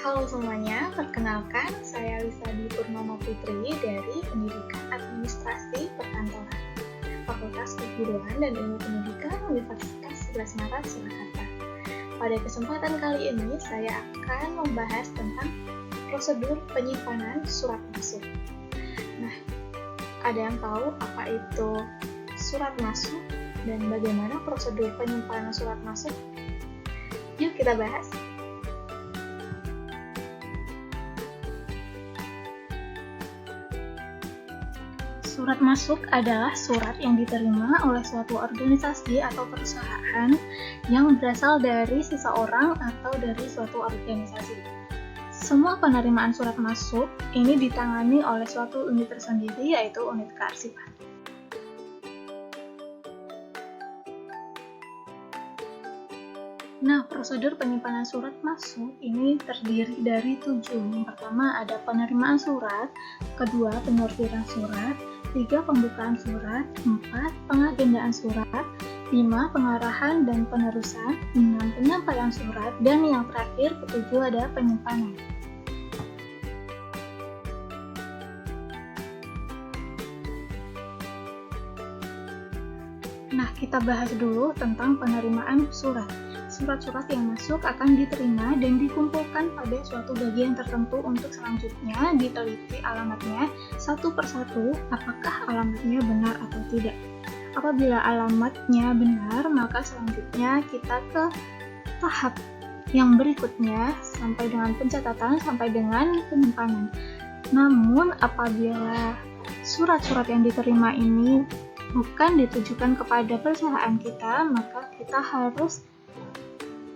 Halo semuanya, perkenalkan saya Lisadi Purnama Putri dari Pendidikan Administrasi Perkantoran, Fakultas Keguruan dan Ilmu Pendidikan Universitas 11 Maret, Surakarta. Pada kesempatan kali ini, saya akan membahas tentang prosedur penyimpanan surat masuk. Nah, ada yang tahu apa itu surat masuk dan bagaimana prosedur penyimpanan surat masuk? Yuk kita bahas. Surat masuk adalah surat yang diterima oleh suatu organisasi atau perusahaan yang berasal dari seseorang atau dari suatu organisasi. Semua penerimaan surat masuk ini ditangani oleh suatu unit tersendiri, yaitu unit kearsipan. Nah, prosedur penyimpanan surat masuk ini terdiri dari 7. Yang pertama ada penerimaan surat, kedua penyortiran surat, 3 pembukaan surat, 4 pengagendaan surat, 5 pengarahan dan penerusan, 6 penyampaian surat, dan yang terakhir ketujuh ada penyimpanan. Nah, kita bahas dulu tentang penerimaan surat. Surat-surat yang masuk akan diterima dan dikumpulkan pada suatu bagian tertentu untuk selanjutnya diteliti alamatnya satu persatu apakah alamatnya benar atau tidak. Apabila alamatnya benar, maka selanjutnya kita ke tahap yang berikutnya sampai dengan pencatatan sampai dengan penyimpanan. Namun apabila surat-surat yang diterima ini bukan ditujukan kepada perusahaan kita, maka kita harus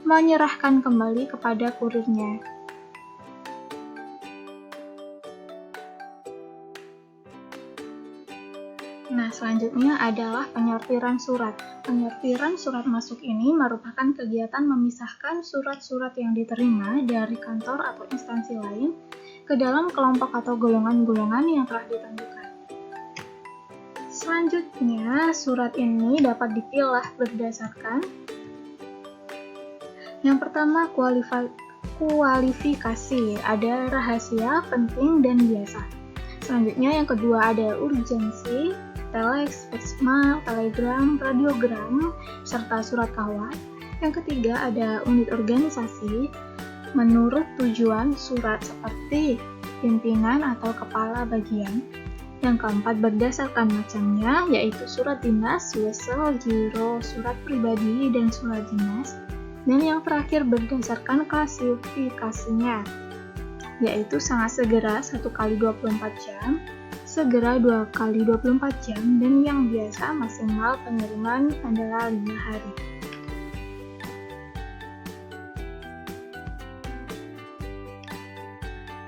menyerahkan kembali kepada kurirnya. Nah, selanjutnya adalah penyortiran surat. Penyortiran surat masuk ini merupakan kegiatan memisahkan surat-surat yang diterima dari kantor atau instansi lain ke dalam kelompok atau golongan-golongan yang telah ditentukan. Selanjutnya, surat ini dapat dipilah berdasarkan yang pertama, kualifikasi, ada rahasia, penting, dan biasa. Selanjutnya yang kedua ada urgensi, telex, faxmail, telegram, radiogram, serta surat kawat. Yang ketiga ada unit organisasi, menurut tujuan surat seperti pimpinan atau kepala bagian. Yang keempat berdasarkan macamnya, yaitu surat dinas, wesel, giro, surat pribadi, dan surat dinas. Dan yang terakhir berdasarkan klasifikasinya, yaitu sangat segera 1 kali 24 jam, segera 2 kali 24 jam, dan yang biasa maksimal pengiriman adalah 5 hari.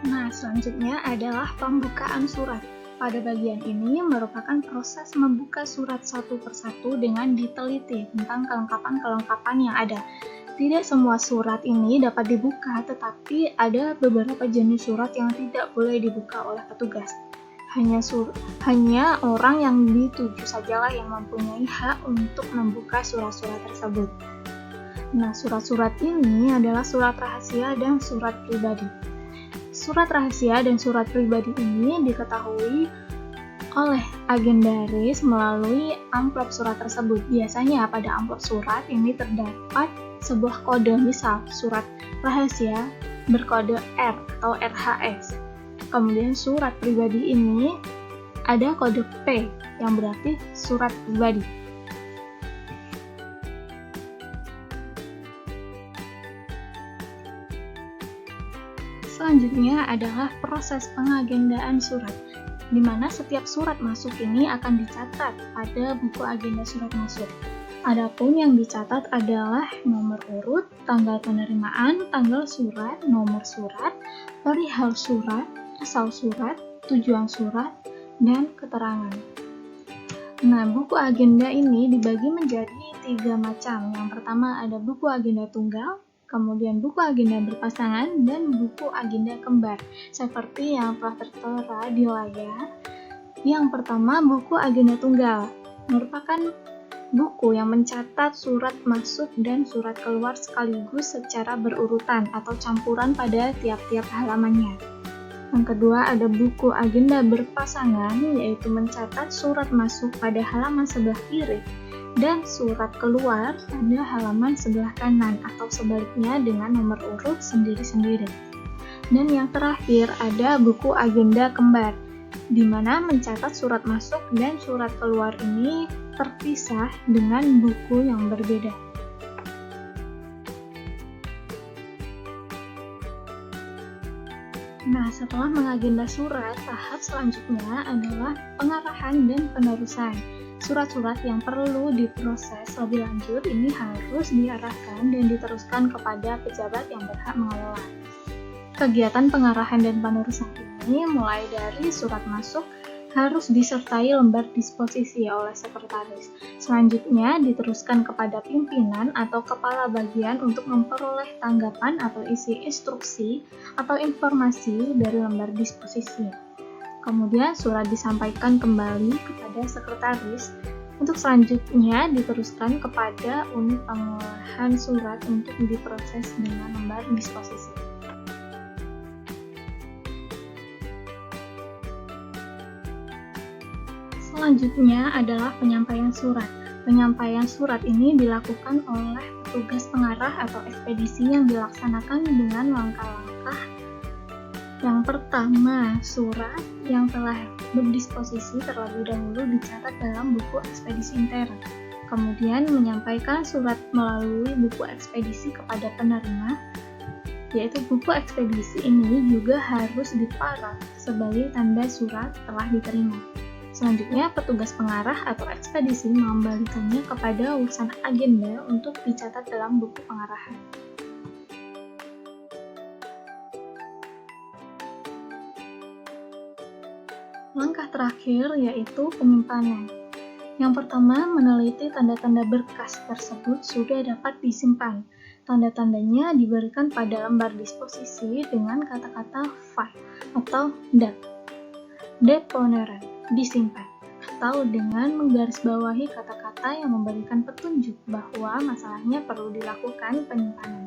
Nah, selanjutnya adalah pembukaan surat. Pada bagian ini merupakan proses membuka surat satu persatu dengan diteliti tentang kelengkapan-kelengkapan yang ada. Tidak semua surat ini dapat dibuka, tetapi ada beberapa jenis surat yang tidak boleh dibuka oleh petugas. Hanya orang yang dituju sajalah yang mempunyai hak untuk membuka surat-surat tersebut. Nah, surat-surat ini adalah surat rahasia dan surat pribadi. Surat rahasia dan surat pribadi ini diketahui oleh agendaris melalui amplop surat tersebut. Biasanya pada amplop surat ini terdapat sebuah kode, misal surat rahasia berkode R atau RHS. Kemudian surat pribadi ini ada kode P yang berarti surat pribadi. Selanjutnya adalah proses pengagendaan surat, di mana setiap surat masuk ini akan dicatat pada buku agenda surat masuk. Adapun yang dicatat adalah nomor urut, tanggal penerimaan, tanggal surat, nomor surat, perihal surat, asal surat, tujuan surat, dan keterangan. Nah, buku agenda ini dibagi menjadi 3 macam. Yang pertama ada buku agenda tunggal, kemudian buku agenda berpasangan, dan buku agenda kembar, seperti yang telah tertera di layar. Yang pertama, buku agenda tunggal merupakan buku yang mencatat surat masuk dan surat keluar sekaligus secara berurutan atau campuran pada tiap-tiap halamannya. Yang kedua ada buku agenda berpasangan, yaitu mencatat surat masuk pada halaman sebelah kiri dan surat keluar pada halaman sebelah kanan atau sebaliknya dengan nomor urut sendiri-sendiri. Dan yang terakhir ada buku agenda kembar, di mana mencatat surat masuk dan surat keluar ini terpisah dengan buku yang berbeda. Nah, setelah mengagenda surat, tahap selanjutnya adalah pengarahan dan penerusan. Surat-surat yang perlu diproses lebih lanjut ini harus diarahkan dan diteruskan kepada pejabat yang berhak mengelola. Kegiatan pengarahan dan penerusan ini mulai dari surat masuk harus disertai lembar disposisi oleh sekretaris. Selanjutnya diteruskan kepada pimpinan atau kepala bagian untuk memperoleh tanggapan atau isi instruksi atau informasi dari lembar disposisi. Kemudian surat disampaikan kembali kepada sekretaris untuk selanjutnya diteruskan kepada unit pengolahan surat untuk diproses dengan lembar disposisi. Selanjutnya adalah penyampaian surat. Penyampaian surat ini dilakukan oleh petugas pengarah atau ekspedisi yang dilaksanakan dengan langkah-langkah. Yang pertama, surat yang telah berdisposisi terlebih dahulu dicatat dalam buku ekspedisi intern. Kemudian menyampaikan surat melalui buku ekspedisi kepada penerima, yaitu buku ekspedisi ini juga harus diparaf sebagai tanda surat telah diterima. Selanjutnya, petugas pengarah atau ekspedisi mengembalikannya kepada urusan agenda untuk dicatat dalam buku pengarahan. Langkah terakhir yaitu penyimpanan. Yang pertama, meneliti tanda-tanda berkas tersebut sudah dapat disimpan. Tanda-tandanya diberikan pada lembar disposisi dengan kata-kata file atau dat. Deponeren, disimpan, atau dengan menggarisbawahi kata-kata yang memberikan petunjuk bahwa masalahnya perlu dilakukan penyimpanan.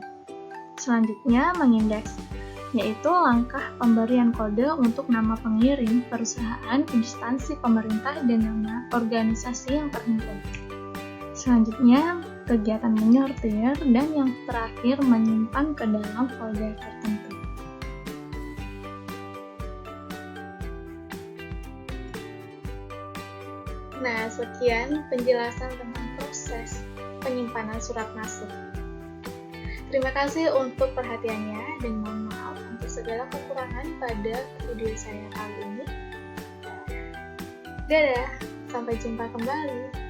Selanjutnya, mengindeks, yaitu langkah pemberian kode untuk nama pengirim, perusahaan, instansi pemerintah, dan nama organisasi yang terhimpun. Selanjutnya, kegiatan menyortir, dan yang terakhir menyimpan ke dalam folder tertentu. Nah, sekian penjelasan tentang proses penyimpanan surat masuk. Terima kasih untuk perhatiannya dan mohon maaf untuk segala kekurangan pada video saya kali ini. Dadah, sampai jumpa kembali.